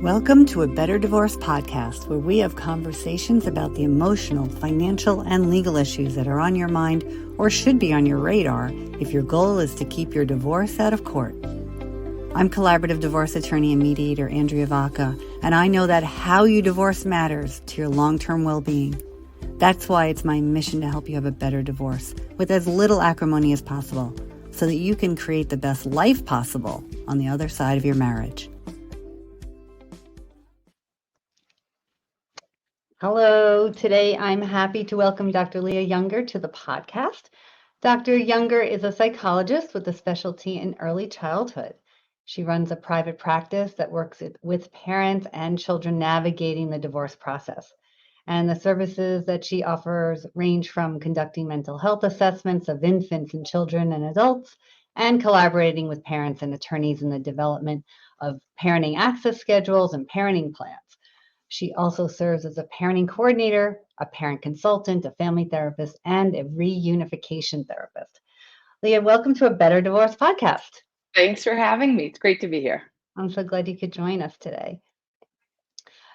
Welcome to A Better Divorce podcast, where we have conversations about the emotional, financial, and legal issues that are on your mind or should be on your radar if your goal is to keep your divorce out of court. I'm collaborative divorce attorney and mediator Andrea Vacca, and I know that how you divorce matters to your long-term well-being. That's why it's my mission to help you have a better divorce with as little acrimony as possible, so that you can create the best life possible on the other side of your marriage. Hello, today I'm happy to welcome Dr. Leah Younger to the podcast. Dr. Younger is a psychologist with a specialty in early childhood. She runs a private practice that works with parents and children navigating the divorce process. And the services that she offers range from conducting mental health assessments of infants and children and adults, and collaborating with parents and attorneys in the development of parenting access schedules and parenting plans. She also serves as a parenting coordinator, a parent consultant, a family therapist, and a reunification therapist. Leah, welcome to A Better Divorce podcast. Thanks for having me. It's great to be here. I'm so glad you could join us today.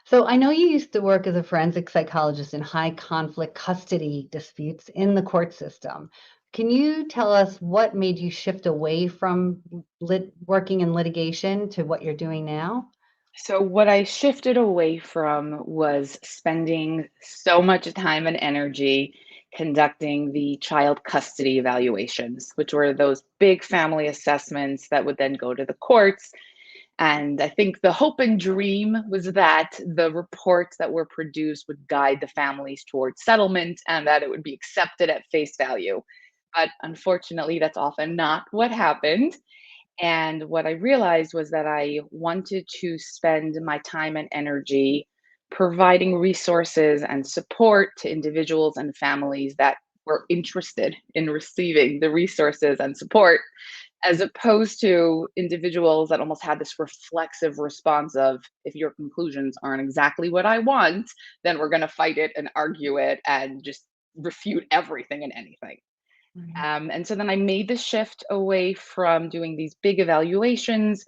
So I know you used to work as a forensic psychologist in high conflict custody disputes in the court system. Can you tell us what made you shift away from working in litigation to what you're doing now? So what I shifted away from was spending so much time and energy conducting the child custody evaluations, which were those big family assessments that would then go to the courts. And I think the hope and dream was that the reports that were produced would guide the families towards settlement and that it would be accepted at face value. But unfortunately, that's often not what happened. And what I realized was that I wanted to spend my time and energy providing resources and support to individuals and families that were interested in receiving the resources and support, as opposed to individuals that almost had this reflexive response of, if your conclusions aren't exactly what I want, then we're going to fight it and argue it and just refute everything and anything. And so then I made the shift away from doing these big evaluations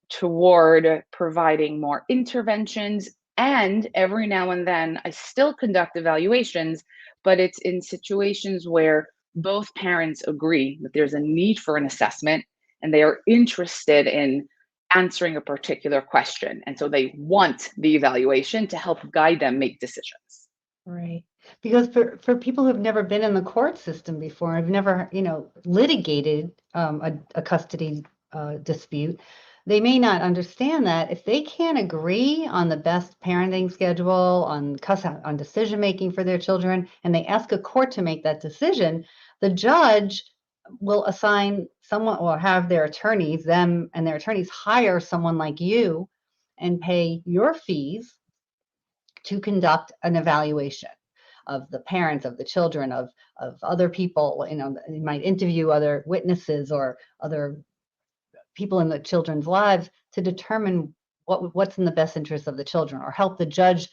toward providing more interventions. And every now and then I still conduct evaluations, but it's in situations where both parents agree that there's a need for an assessment and they are interested in answering a particular question. And so they want the evaluation to help guide them make decisions. Right. Because for people who've never been in the court system before, have never, litigated a custody dispute, they may not understand that if they can't agree on the best parenting schedule, on decision making for their children, and they ask a court to make that decision, the judge will assign someone or have their attorneys, them and their attorneys hire someone like you and pay your fees to conduct an evaluation of the parents, of the children, of other people. You might interview other witnesses or other people in the children's lives to determine what's in the best interest of the children, or help the judge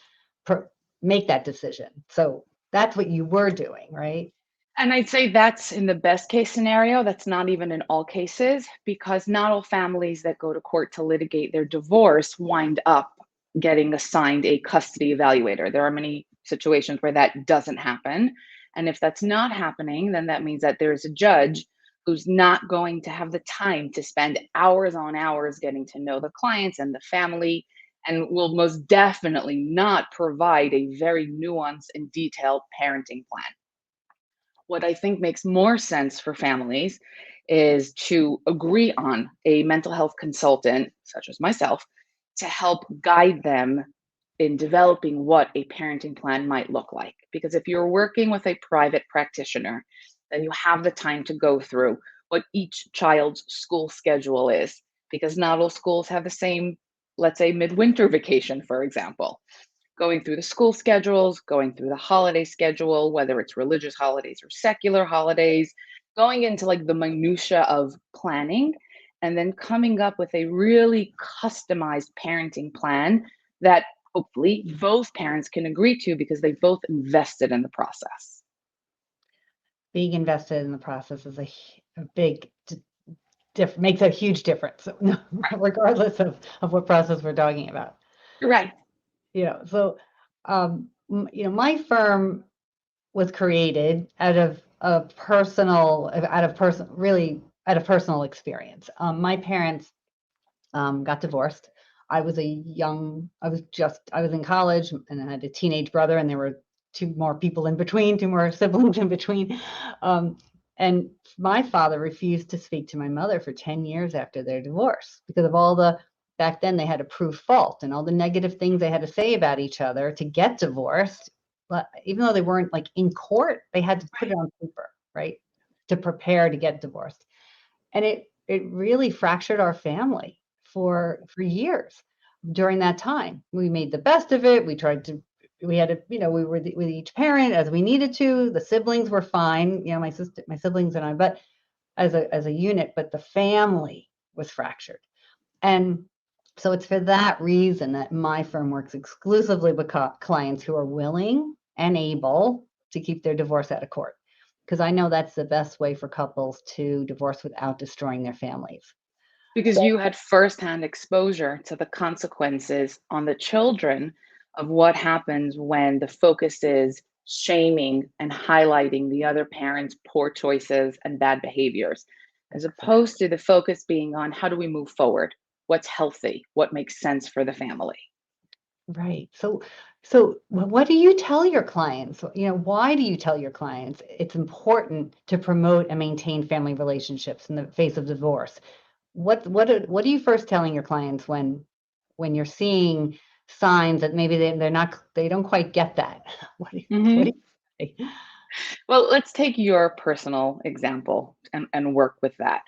make that decision. So that's what you were doing, right? And I'd say that's in the best case scenario. That's not even in all cases, because not all families that go to court to litigate their divorce wind up getting assigned a custody evaluator. There are many situations where that doesn't happen. And if that's not happening, then that means that there's a judge who's not going to have the time to spend hours on hours getting to know the clients and the family, and will most definitely not provide a very nuanced and detailed parenting plan. What I think makes more sense for families is to agree on a mental health consultant, such as myself, to help guide them in developing what a parenting plan might look like. Because if you're working with a private practitioner, then you have the time to go through what each child's school schedule is, because not all schools have the same, let's say, midwinter vacation, for example. Going through the school schedules, going through the holiday schedule, whether it's religious holidays or secular holidays, going into like the minutia of planning, and then coming up with a really customized parenting plan that hopefully both parents can agree to because they both invested in the process. Being invested in the process is a big makes a huge difference, regardless of what process we're talking about. Right. So, my firm was created really out of personal experience. My parents got divorced. I was in college and I had a teenage brother, and there were two more siblings in between. Um, and my father refused to speak to my mother for 10 years after their divorce because of back then they had to prove fault and all the negative things they had to say about each other to get divorced. But even though they weren't like in court, they had to put it on paper, right? To prepare to get divorced. And it really fractured our family for years. During that time, we made the best of it. We had to, we were with each parent as we needed to. The siblings were fine, my siblings and I, but as a unit, but the family was fractured. And so it's for that reason that my firm works exclusively with clients who are willing and able to keep their divorce out of court, because I know that's the best way for couples to divorce without destroying their families. Because you had firsthand exposure to the consequences on the children of what happens when the focus is shaming and highlighting the other parent's poor choices and bad behaviors, as opposed to the focus being on how do we move forward? What's healthy? What makes sense for the family? Right. So what do you tell your clients? Why do you tell your clients it's important to promote and maintain family relationships in the face of divorce? What are you first telling your clients when you're seeing signs that maybe they don't quite get that? What do Mhm. you say? Well, let's take your personal example and work with that.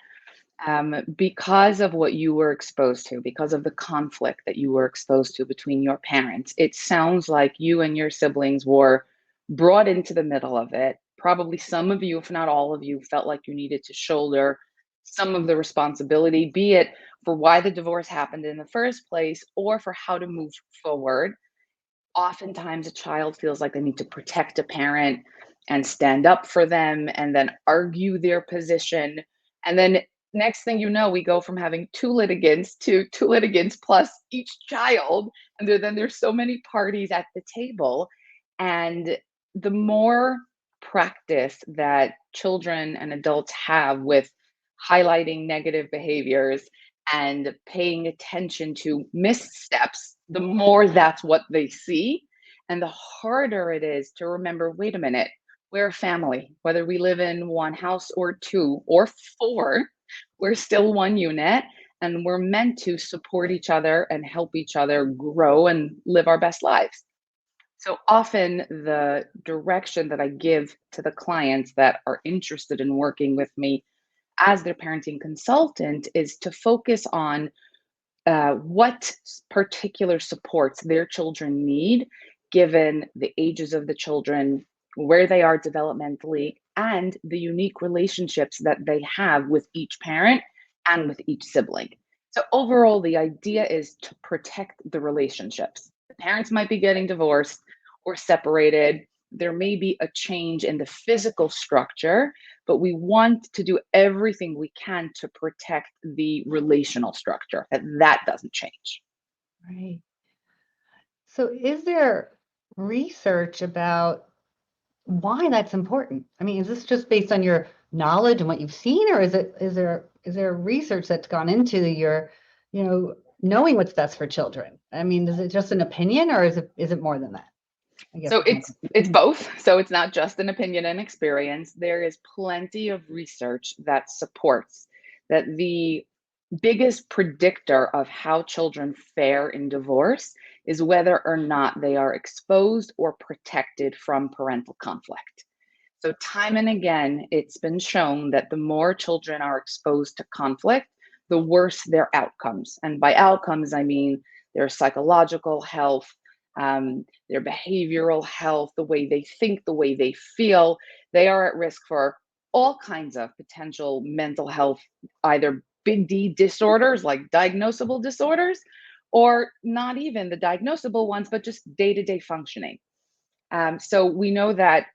Because of what you were exposed to, because of the conflict that you were exposed to between your parents, it sounds like you and your siblings were brought into the middle of it. Probably some of you, if not all of you, felt like you needed to shoulder some of the responsibility, be it for why the divorce happened in the first place or for how to move forward. Oftentimes, a child feels like they need to protect a parent and stand up for them and then argue their position. And then next thing you know, we go from having two litigants to two litigants plus each child. And then there's so many parties at the table. And the more practice that children and adults have with highlighting negative behaviors and paying attention to missteps, the more that's what they see. And the harder it is to remember, wait a minute, we're a family, whether we live in one house or two or four, we're still one unit and we're meant to support each other and help each other grow and live our best lives. So often, the direction that I give to the clients that are interested in working with me as their parenting consultant is to focus on what particular supports their children need, given the ages of the children, where they are developmentally, and the unique relationships that they have with each parent and with each sibling. So, overall, the idea is to protect the relationships. The parents might be getting divorced or separated. There may be a change in the physical structure, but we want to do everything we can to protect the relational structure, that doesn't change. Right. So is there research about why that's important? I mean, is this just based on your knowledge and what you've seen, or is there research that's gone into knowing what's best for children? I mean, is it just an opinion, or is it more than that? I guess So it's more. it's both. So it's not just an opinion and experience. There is plenty of research that supports that the biggest predictor of how children fare in divorce is whether or not they are exposed or protected from parental conflict. So, time and again, it's been shown that the more children are exposed to conflict, the worse their outcomes. And by outcomes, I mean their psychological health, their behavioral health, the way they think, the way they feel. They are at risk for all kinds of potential mental health, either big D disorders like diagnosable disorders, or not even the diagnosable ones, but just day to day functioning. So we know that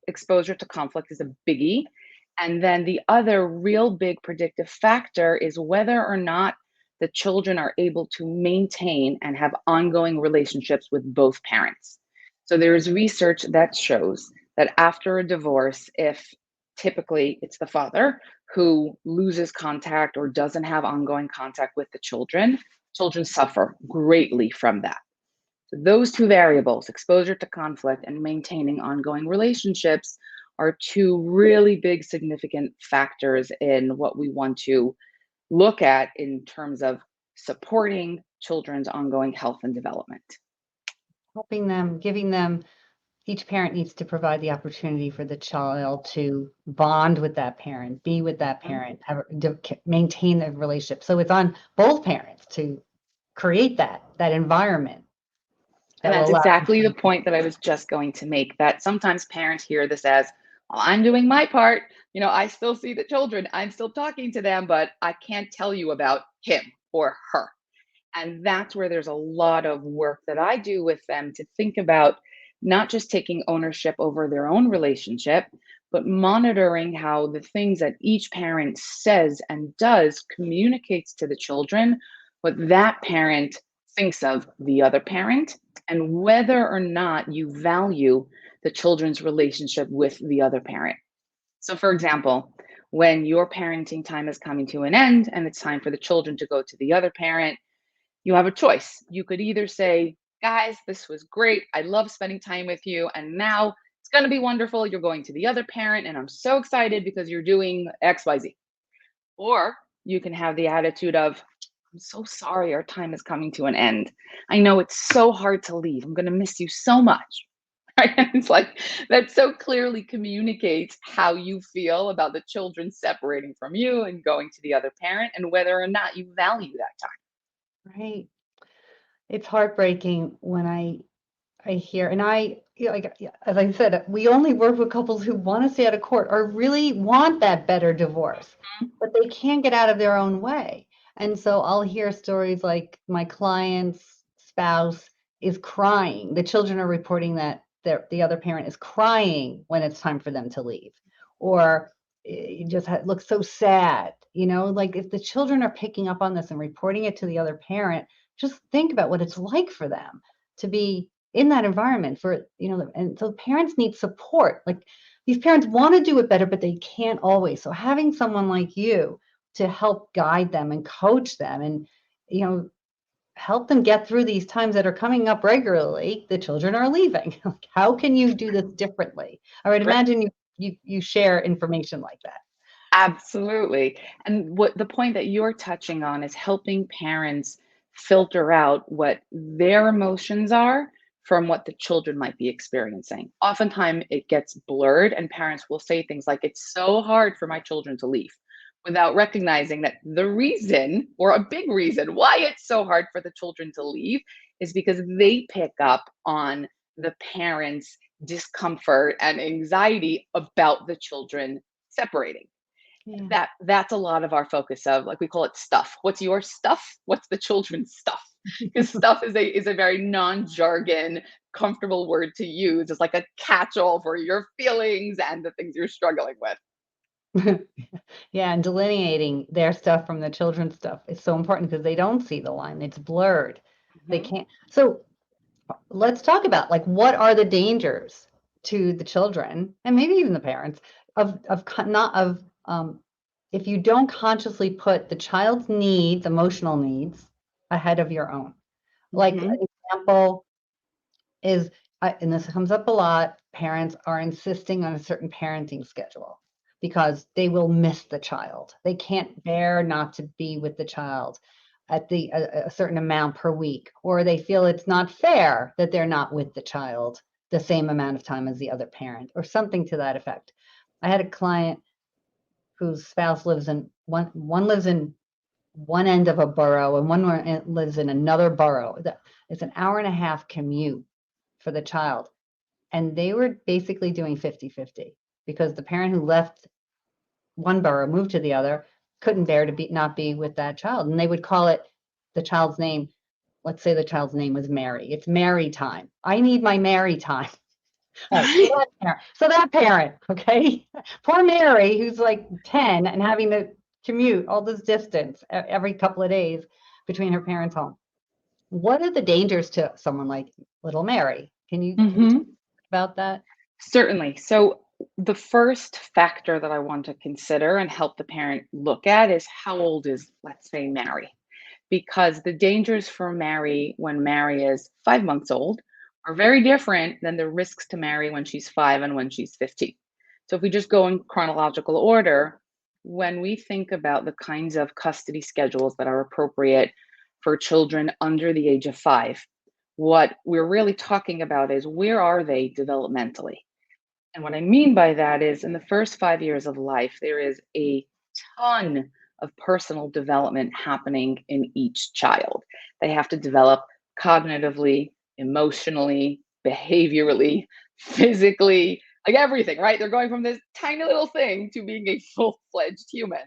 exposure to conflict is a biggie. And then the other real big predictive factor is whether or not the children are able to maintain and have ongoing relationships with both parents. So there is research that shows that after a divorce, if typically it's the father who loses contact or doesn't have ongoing contact with the children, children suffer greatly from that. So those two variables, exposure to conflict and maintaining ongoing relationships, are two really big significant factors in what we want to look at in terms of supporting children's ongoing health and development. Helping them, giving them, each parent needs to provide the opportunity for the child to bond with that parent, be with that parent, maintain the relationship. So it's on both parents to create that environment And that will that's allow exactly the them. point that I was just going to make, that sometimes parents hear this as, well, I'm doing my part. I still see the children, I'm still talking to them, but I can't tell you about him or her. And that's where there's a lot of work that I do with them to think about not just taking ownership over their own relationship, but monitoring how the things that each parent says and does communicates to the children what that parent thinks of the other parent, and whether or not you value the children's relationship with the other parent. So, for example, when your parenting time is coming to an end and it's time for the children to go to the other parent, you have a choice. You could either say, guys, this was great. I love spending time with you. And now it's going to be wonderful. You're going to the other parent, and I'm so excited because you're doing XYZ. Or you can have the attitude of, I'm so sorry, our time is coming to an end. I know it's so hard to leave. I'm going to miss you so much. Right? And it's like that so clearly communicates how you feel about the children separating from you and going to the other parent, and whether or not you value that time. Right. It's heartbreaking when I hear, and like, yeah, as I said, we only work with couples who want to stay out of court or really want that better divorce, but they can't get out of their own way. And so I'll hear stories like my client's spouse is crying. The children are reporting that the other parent is crying when it's time for them to leave, or it just looks so sad. Like if the children are picking up on this and reporting it to the other parent, just think about what it's like for them to be in that environment and so parents need support. Like these parents want to do it better, but they can't always. So having someone like you to help guide them and coach them and, help them get through these times that are coming up regularly, the children are leaving. Like, how can you do this differently? I would Right. imagine you share information like that. Absolutely. And what the point that you're touching on is helping parents filter out what their emotions are from what the children might be experiencing. Oftentimes it gets blurred, and parents will say things like, it's so hard for my children to leave, without recognizing that the reason, or a big reason, why it's so hard for the children to leave is because they pick up on the parents' discomfort and anxiety about the children separating. Yeah. That's a lot of our focus of, like, we call it stuff. What's your stuff? What's the children's stuff? Because stuff is a very non-jargon, comfortable word to use. It's like a catch-all for your feelings and the things you're struggling with. Yeah, and delineating their stuff from the children's stuff is so important because they don't see the line. It's blurred. They Mhm. can't. So let's talk about, like, what are the dangers to the children and maybe even the parents of not of if you don't consciously put the child's needs, emotional needs, ahead of your own. Like Mhm. an example is, and this comes up a lot, parents are insisting on a certain parenting schedule because they will miss the child. They can't bear not to be with the child at a certain amount per week, or they feel it's not fair that they're not with the child the same amount of time as the other parent, or something to that effect. I had a client whose spouse lives in one lives in one end of a borough and one lives in another borough. It's an hour and a half commute for the child. And they were basically doing 50-50 because the parent who left one borough, moved to the other, couldn't bear to not be with that child. And they would call it the child's name. Let's say the child's name was Mary. It's Mary time. I need my Mary time. All right. So that parent, okay? Poor Mary, who's like 10 and having to commute all this distance every couple of days. between her parents' home. What are the dangers to someone like little Mary? Can you talk Hmm. about that? Certainly. So, the first factor that I want to consider and help the parent look at is how old is, let's say, Mary? Because the dangers for Mary when Mary is 5 months old are very different than the risks to Mary when she's 5 and when she's 15. So, if we just go in chronological order, when we think about the kinds of custody schedules that are appropriate for children under the age of 5, what we're really talking about is where are they developmentally? And what I mean by that is in the first 5 years of life, there is a ton of personal development happening in each child. They have to develop cognitively, emotionally, behaviorally, physically, like everything, right? They're going from this tiny little thing to being a full fledged human.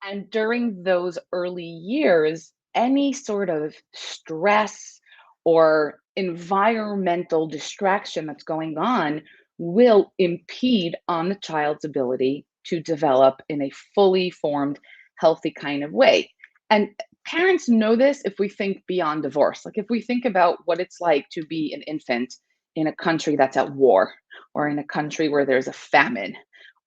And during those early years, any sort of stress or environmental distraction that's going on will impede on the child's ability to develop in a fully formed, healthy kind of way. And parents know this if we think beyond divorce. Like if we think about what it's like to be an infant in a country that's at war or in a country where there's a famine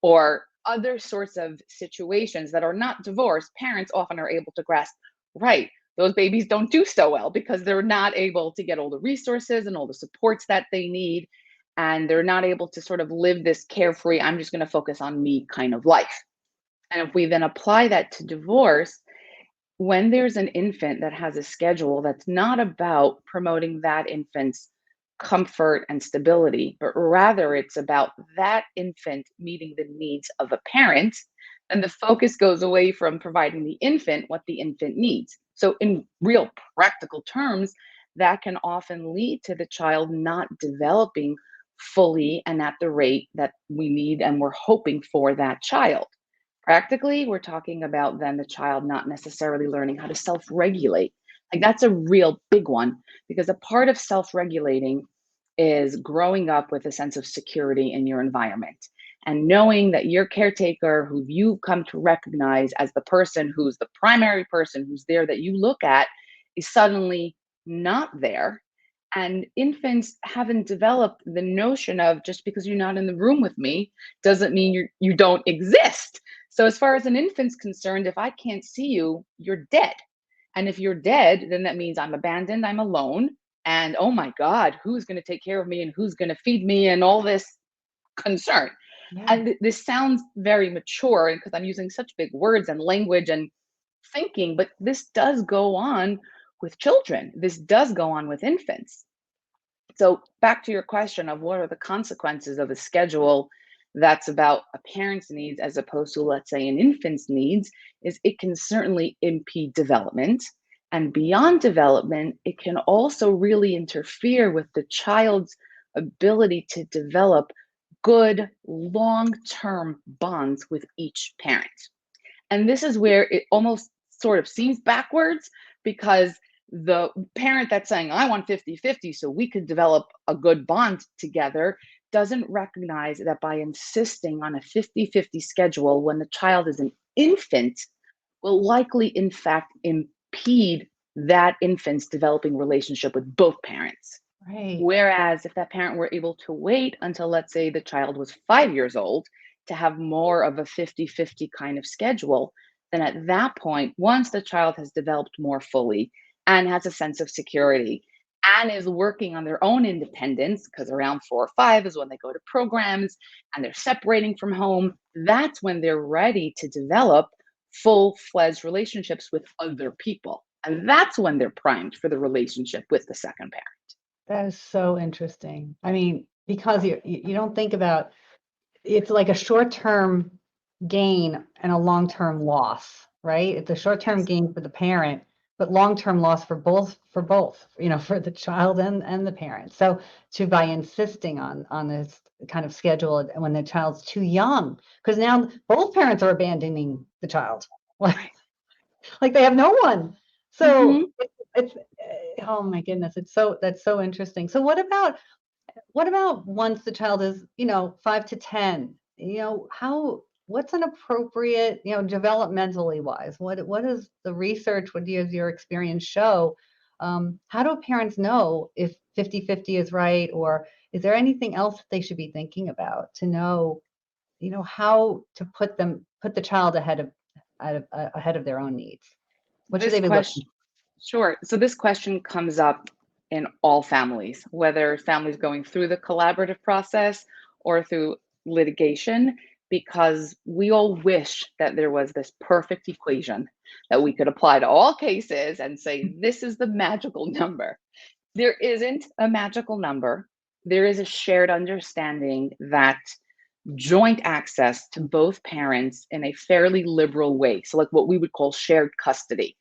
or other sorts of situations that are not divorce, parents often are able to grasp, right, those babies don't do so well because they're not able to get all the resources and all the supports that they need. And they're not able to sort of live this carefree, I'm just going to focus on me kind of life. And if we then apply that to divorce, when there's an infant that has a schedule that's not about promoting that infant's comfort and stability, but rather it's about that infant meeting the needs of a parent, and the focus goes away from providing the infant what the infant needs. So, in real practical terms, that can often lead to the child not developing fully and at the rate that we need and we're hoping for that child. Practically, we're talking about then the child not necessarily learning how to self regulate. Like, that's a real big one because a part of self regulating is growing up with a sense of security in your environment and knowing that your caretaker, who you come to recognize as the person who's the primary person who's there that you look at, is suddenly not there. And infants haven't developed the notion of just because you're not in the room with me doesn't mean you don't exist. So as far as an infant's concerned, if I can't see you, you're dead. And if you're dead, then that means I'm abandoned, I'm alone, and oh my God, who's going to take care of me and who's going to feed me and all this concern. Yeah. And this sounds very mature because I'm using such big words and language and thinking, but this does go on with children. This does go on with infants. So back to your question of what are the consequences of a schedule that's about a parent's needs as opposed to, let's say, an infant's needs, is it can certainly impede development. And beyond development, it can also really interfere with the child's ability to develop good long-term bonds with each parent. And this is where it almost sort of seems backwards because the parent that's saying, I want 50-50 so we could develop a good bond together, doesn't recognize that by insisting on a 50-50 schedule when the child is an infant, will likely, in fact, impede that infant's developing relationship with both parents. Right. Whereas if that parent were able to wait until, let's say, the child was 5 years old to have more of a 50-50 kind of schedule, then at that point, once the child has developed more fully and has a sense of security and is working on their own independence, because around 4 or 5 is when they go to programs and they're separating from home, that's when they're ready to develop full fledged relationships with other people. And that's when they're primed for the relationship with the second parent. That is so interesting. I mean, because you don't think about it's like a short-term gain and a long-term loss, right? It's a short-term Yes. gain for the parent, but long-term loss for both, for the child and the parent. So by insisting on this kind of schedule when the child's too young, because now both parents are abandoning the child. Right. Like they have no one. So Mhm. it's oh my goodness, that's so interesting. So what about once the child is, 5 to 10? How what's an appropriate, developmentally wise? What is the research? What does your experience show? How do parents know if 50-50 is right, or is there anything else that they should be thinking about to know, how to put the child ahead of their own needs? What should This they be question, looking sure. So this question comes up in all families, whether families going through the collaborative process or through litigation, because we all wish that there was this perfect equation that we could apply to all cases and say, this is the magical number. There isn't a magical number. There is a shared understanding that joint access to both parents in a fairly liberal way, so like what we would call shared custody.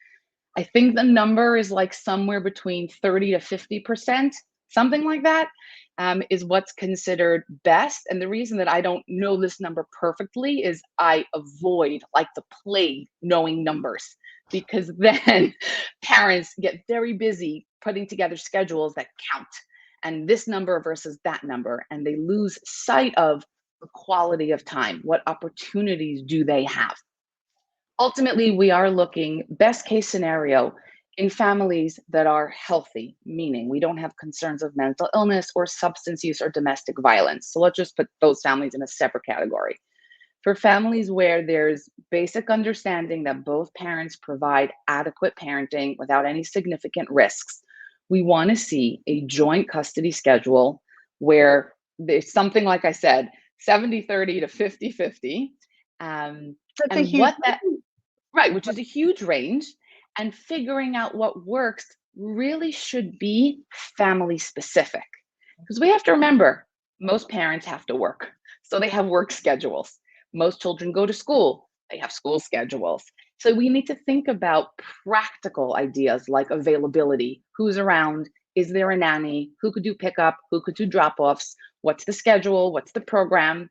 I think the number is like somewhere between 30 to 50%, something like that, is what's considered best. And the reason that I don't know this number perfectly is I avoid, like the plague, knowing numbers, because then parents get very busy putting together schedules that count and this number versus that number, and they lose sight of the quality of time. What opportunities do they have? Ultimately, we are looking best case scenario in families that are healthy, meaning we don't have concerns of mental illness or substance use or domestic violence. So let's just put those families in a separate category. For families where there's basic understanding that both parents provide adequate parenting without any significant risks, we want to see a joint custody schedule where there's something like I said, 70-30 to 50-50. That's a And huge. what that Right, which is a huge range, and figuring out what works really should be family specific. Because we have to remember, most parents have to work, so they have work schedules. Most children go to school, they have school schedules. So we need to think about practical ideas like availability, who's around, is there a nanny, who could do pickup, who could do drop offs, what's the schedule, what's the program,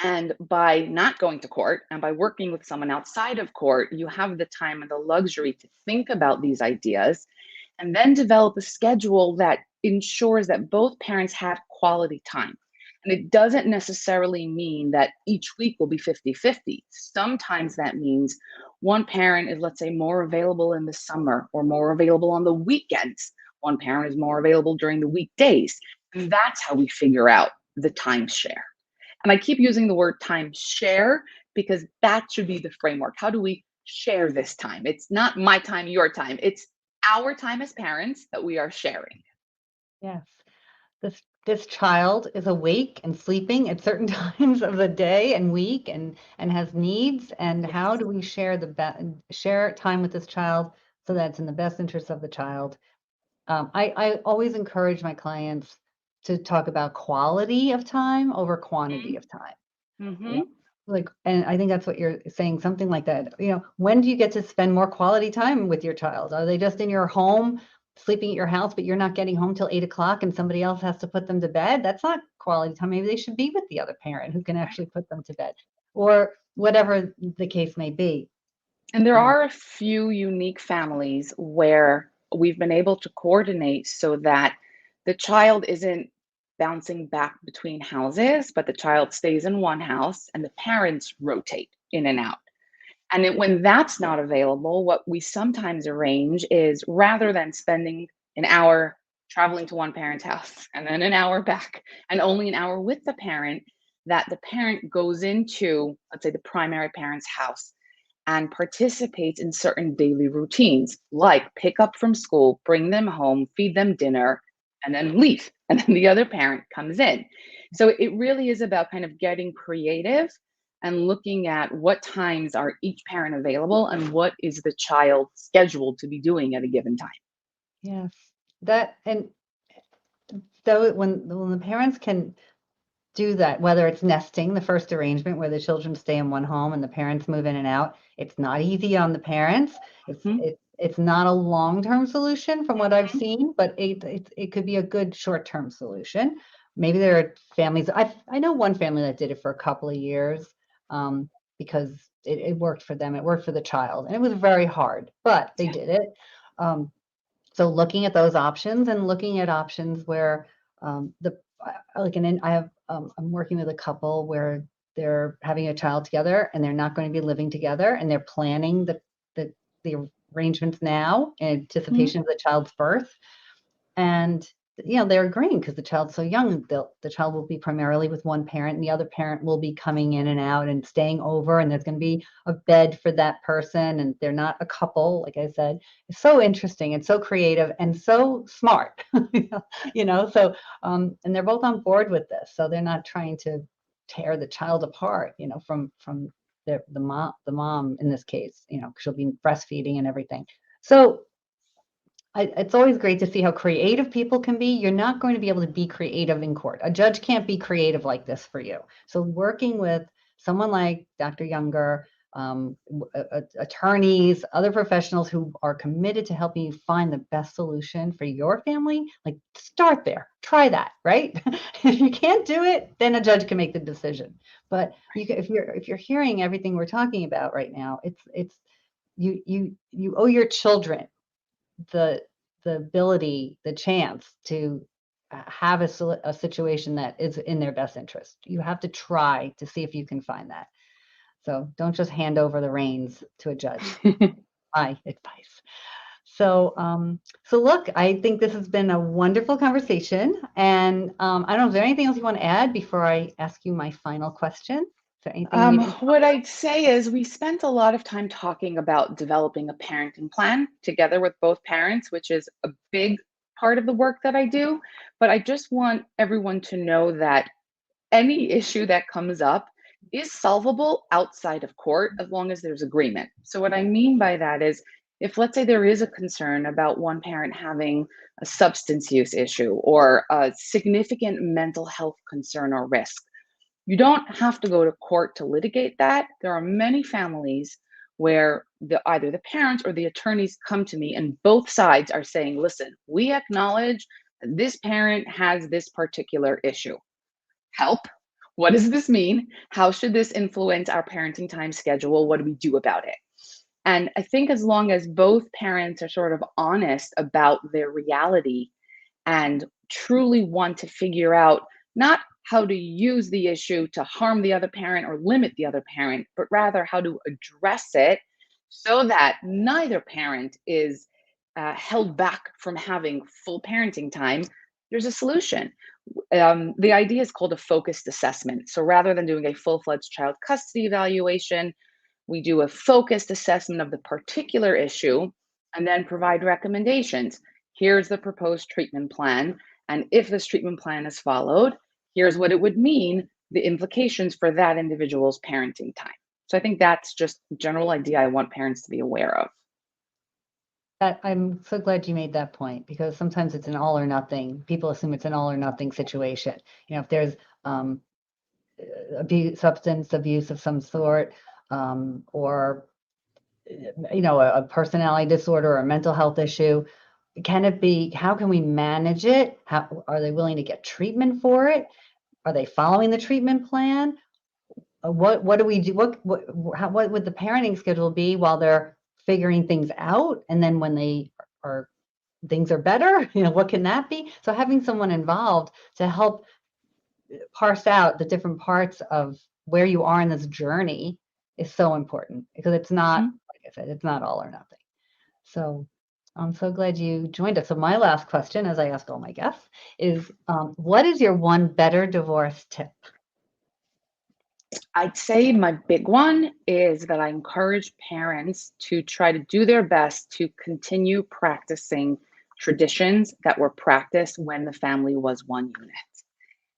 and by not going to court and by working with someone outside of court, you have the time and the luxury to think about these ideas and then develop a schedule that ensures that both parents have quality time. And it doesn't necessarily mean that each week will be 50-50. Sometimes that means one parent is, let's say, more available in the summer or more available on the weekends. One parent is more available during the weekdays. And that's how we figure out the timeshare. And I keep using the word time share because that should be the framework. How do we share this time? It's not my time, your time. It's our time as parents that we are sharing. Yes. This child is awake and sleeping at certain times of the day and week, and has needs, and how Yes. do we share time with this child so that it's in the best interest of the child? I always encourage my clients to talk about quality of time over quantity of time. You know, Mm-hmm. like, and I think that's what you're saying, something like that. When do you get to spend more quality time with your child? Are they just in your home, sleeping at your house, but you're not getting home till 8 o'clock and somebody else has to put them to bed? That's not quality time. Maybe they should be with the other parent who can actually put them to bed, or whatever the case may be. And there Um, are a few unique families where we've been able to coordinate so that the child isn't bouncing back between houses, but the child stays in one house and the parents rotate in and out. And when that's not available, what we sometimes arrange is rather than spending an hour traveling to one parent's house and then an hour back and only an hour with the parent, that the parent goes into, let's say, the primary parent's house and participates in certain daily routines like pick up from school, bring them home, feed them dinner, and then leave. And then the other parent comes in. So it really is about kind of getting creative and looking at what times are each parent available and what is the child scheduled to be doing at a given time. yes, that and so when the parents can do that, whether it's nesting, the first arrangement where the children stay in one home and the parents move in and out. It's not easy on the parents. It's Mhm, it, it's not a long-term solution from what I've mhm, seen, but it could be a good short-term solution. Maybe there are families. I know one family that did it for a couple of years, because it worked for them. It worked for the child, and it was very hard, but they yeah. did it. Um, so looking at those options and looking at options where, the like, and then I'm working with a couple where they're having a child together and they're not going to be living together, and they're planning the arrangements now in Mhm. anticipation of the child's birth. And they're agreeing because the child's so young. The child will be primarily with one parent, and the other parent will be coming in and out and staying over, and there's going to be a bed for that person, and they're not a couple, like I said. It's so interesting and so creative and so smart. So and they're both on board with this, so they're not trying to tear the child apart, from the mom in this case, 'cause she'll be breastfeeding and everything. So it's always great to see how creative people can be. You're not going to be able to be creative in court. A judge can't be creative like this for you. So working with someone like Dr. Younger, attorneys, other professionals who are committed to helping you find the best solution for your family, like start there, try that, right? If you can't do it, then a judge can make the decision. But if you're hearing everything we're talking about right now, it's you owe your children the ability, the chance to have a situation that is in their best interest. You have to try to see if you can find that. So don't just hand over the reins to a judge. My advice. So look, I think this has been a wonderful conversation, and I don't know. Is there anything else you want to add before I ask you my final question? Is there anything we didn't What I'd say is we spent a lot of time talking about developing a parenting plan together with both parents, which is a big part of the work that I do. But I just want everyone to know that any issue that comes up is solvable outside of court as long as there's agreement. So, what I mean by that is if, let's say, there is a concern about one parent having a substance use issue or a significant mental health concern or risk, you don't have to go to court to litigate that. There are many families where either the parents or the attorneys come to me and both sides are saying, listen, we acknowledge that this parent has this particular issue. Help. What does this mean? How should this influence our parenting time schedule? What do we do about it? And I think as long as both parents are sort of honest about their reality and truly want to figure out not how to use the issue to harm the other parent or limit the other parent, but rather how to address it so that neither parent is held back from having full parenting time, there's a solution. The idea is called a focused assessment. So rather than doing a full fledged child custody evaluation, we do a focused assessment of the particular issue and then provide recommendations. Here's the proposed treatment plan. And if this treatment plan is followed, here's what it would mean, the implications for that individual's parenting time. So I think that's just a general idea I want parents to be aware of. I'm so glad you made that point, because sometimes it's an all or nothing. People assume it's an all or nothing situation. If there's um, substance abuse of some sort, or a personality disorder or a mental health issue, how can we manage it? How are they willing to get treatment for it? Are they following the treatment plan? What do we do? What would the parenting schedule be while they're figuring things out? And then when are things are better, what can that be? So having someone involved to help parse out the different parts of where you are in this journey is so important, because it's not, Mhm. like I said, it's not all or nothing. So I'm so glad you joined us. So my last question, as I ask all my guests, is what is your one better divorce tip? I'd say my big one is that I encourage parents to try to do their best to continue practicing traditions that were practiced when the family was one unit,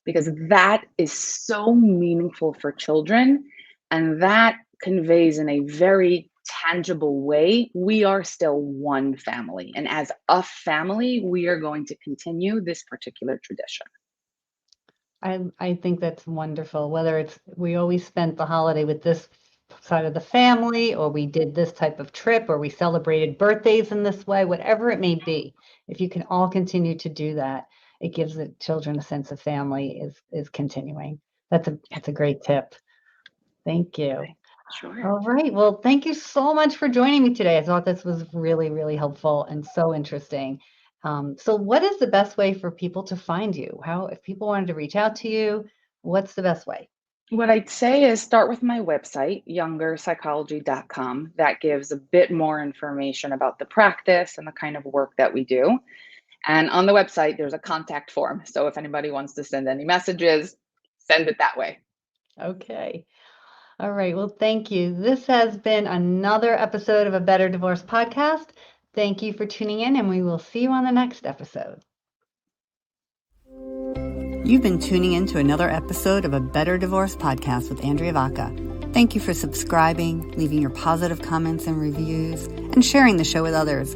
because that is so meaningful for children. And that conveys in a very tangible way we are still one family. And as a family, we are going to continue this particular tradition. I think that's wonderful. Whether it's we always spent the holiday with this side of the family, or we did this type of trip, or we celebrated birthdays in this way, whatever it may be. If you can all continue to do that, it gives the children a sense of family is continuing. That's a great tip. Thank you. Sure. All right. Well, thank you so much for joining me today. I thought this was really, really helpful and so interesting. So what is the best way for people to find you? If people wanted to reach out to you, what's the best way? What I'd say is start with my website, youngerpsychology.com. That gives a bit more information about the practice and the kind of work that we do. And on the website, there's a contact form. So if anybody wants to send any messages, send it that way. Okay. All right. Well, thank you. This has been another episode of A Better Divorce podcast. Thank you for tuning in, and we will see you on the next episode. You've been tuning in to another episode of A Better Divorce podcast with Andrea Vacca. Thank you for subscribing, leaving your positive comments and reviews, and sharing the show with others.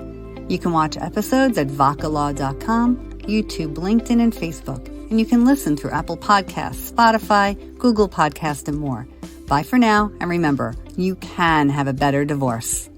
You can watch episodes at vaccalaw.com, YouTube, LinkedIn, and Facebook. And you can listen through Apple Podcasts, Spotify, Google Podcasts, and more. Bye for now, and remember, you can have a better divorce.